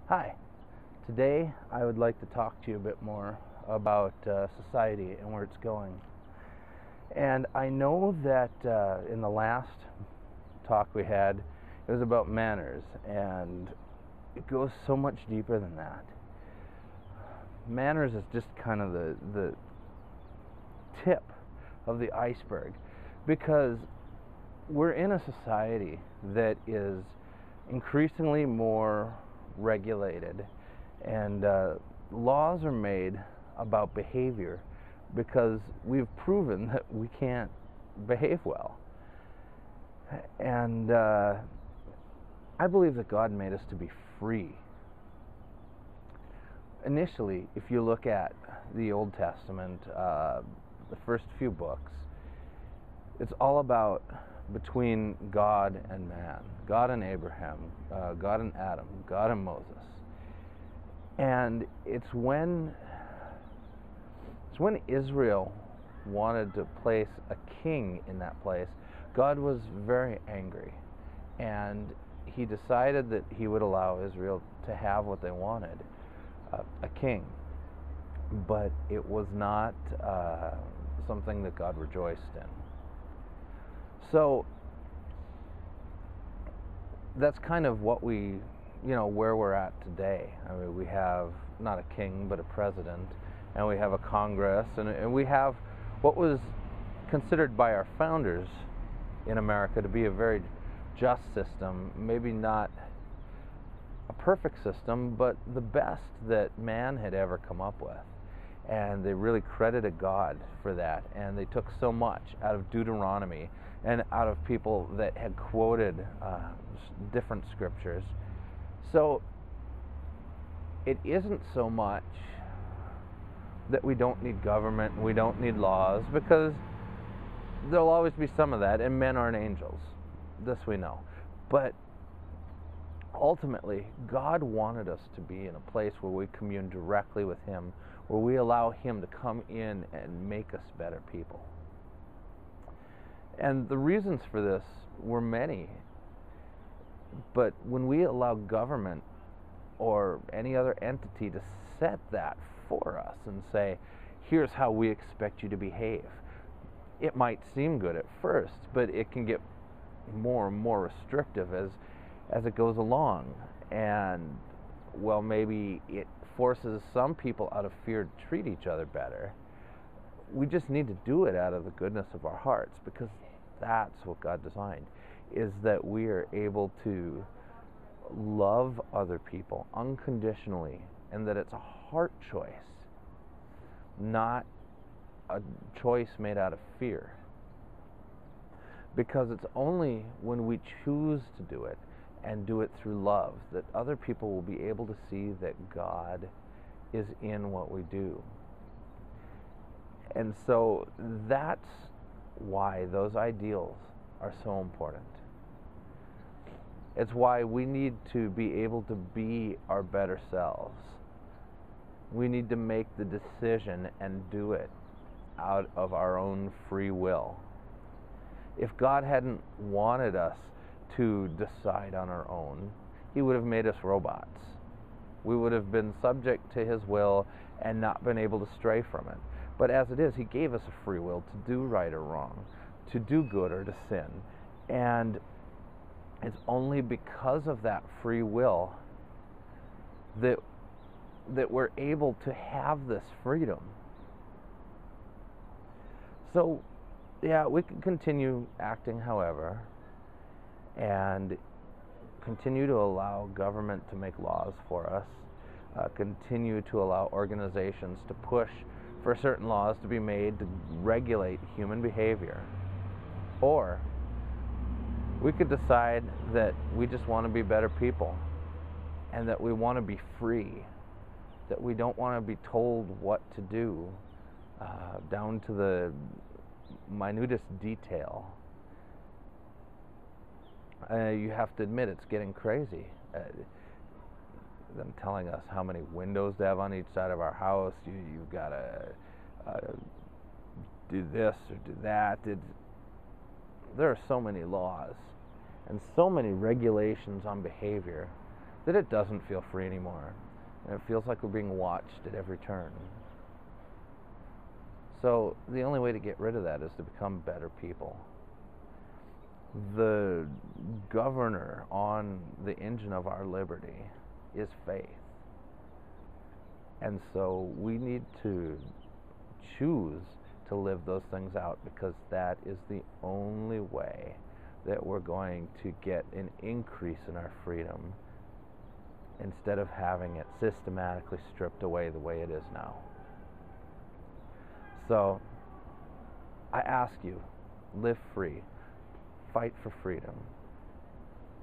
Hi, today I would like to talk to you a bit more about society and where it's going. And I know that in the last talk we had, it was about manners, and it goes so much deeper than that. Manners is just kind of the tip of the iceberg because we're in a society that is increasingly more regulated, and laws are made about behavior because we've proven that we can't behave well. And I believe that God made us to be free. Initially, if you look at the Old Testament, the first few books, it's all about between God and man, God and Abraham, God and Adam, God and Moses. And it's when Israel wanted to place a king in that place, God was very angry, and he decided that he would allow Israel to have what they wanted, a king. But it was not something that God rejoiced in. So that's kind of what where we're at today. I mean, we have not a king, but a president, and we have a Congress, and we have what was considered by our founders in America to be a very just system, maybe not a perfect system, but the best that man had ever come up with. And they really credited God for that, and they took so much out of Deuteronomy and out of people that had quoted different scriptures. So it isn't so much that we don't need government, we don't need laws, because there'll always be some of that, and men aren't angels. This we know. But ultimately, God wanted us to be in a place where we commune directly with Him, where we allow Him to come in and make us better people. And the reasons for this were many. But when we allow government or any other entity to set that for us and say, here's how we expect you to behave, it might seem good at first, but it can get more and more restrictive as it goes along. And, well, maybe it forces some people out of fear to treat each other better. We just need to do it out of the goodness of our hearts, because that's what God designed, is that we are able to love other people unconditionally, and that it's a heart choice, not a choice made out of fear. Because it's only when we choose to do it and do it through love that other people will be able to see that God is in what we do. And so that's why those ideals are so important. It's why we need to be able to be our better selves. We need to make the decision and do it out of our own free will. If God hadn't wanted us to decide on our own, He would have made us robots. We would have been subject to His will and not been able to stray from it. But as it is, He gave us a free will to do right or wrong, to do good or to sin. And it's only because of that free will that we're able to have this freedom. So, yeah, we can continue acting however, and continue to allow government to make laws for us, continue to allow organizations to push for certain laws to be made to regulate human behavior. Or we could decide that we just want to be better people, and that we want to be free, that we don't want to be told what to do, down to the minutest detail. You have to admit, it's getting crazy. Them telling us how many windows to have on each side of our house. You've got to do this or do that. There are so many laws and so many regulations on behavior that it doesn't feel free anymore. And it feels like we're being watched at every turn. So the only way to get rid of that is to become better people. The governor on the engine of our liberty is faith. And so we need to choose to live those things out, because that is the only way that we're going to get an increase in our freedom, instead of having it systematically stripped away the way it is now. So I ask you, live free, fight for freedom,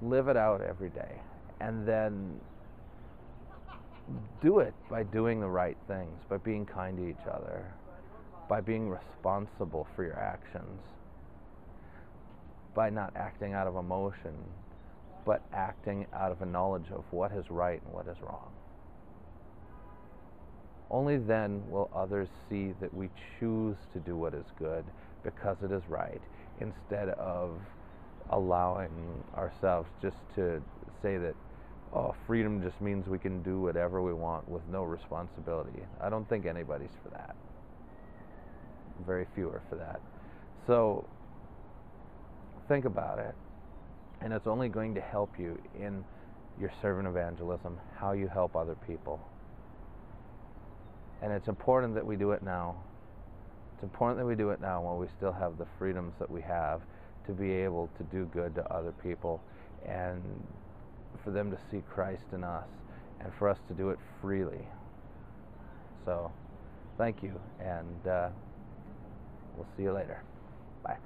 live it out every day, and then do it by doing the right things, by being kind to each other, by being responsible for your actions, by not acting out of emotion, but acting out of a knowledge of what is right and what is wrong. Only then will others see that we choose to do what is good because it is right, instead of allowing ourselves just to say that, oh, freedom just means we can do whatever we want with no responsibility. I don't think anybody's for that. Very few are for that. So think about it, and it's only going to help you in your servant evangelism, how you help other people. And it's important that we do it now. It's important that we do it now while we still have the freedoms that we have to be able to do good to other people, and for them to see Christ in us, and for us to do it freely. So thank you, and we'll see you later. Bye.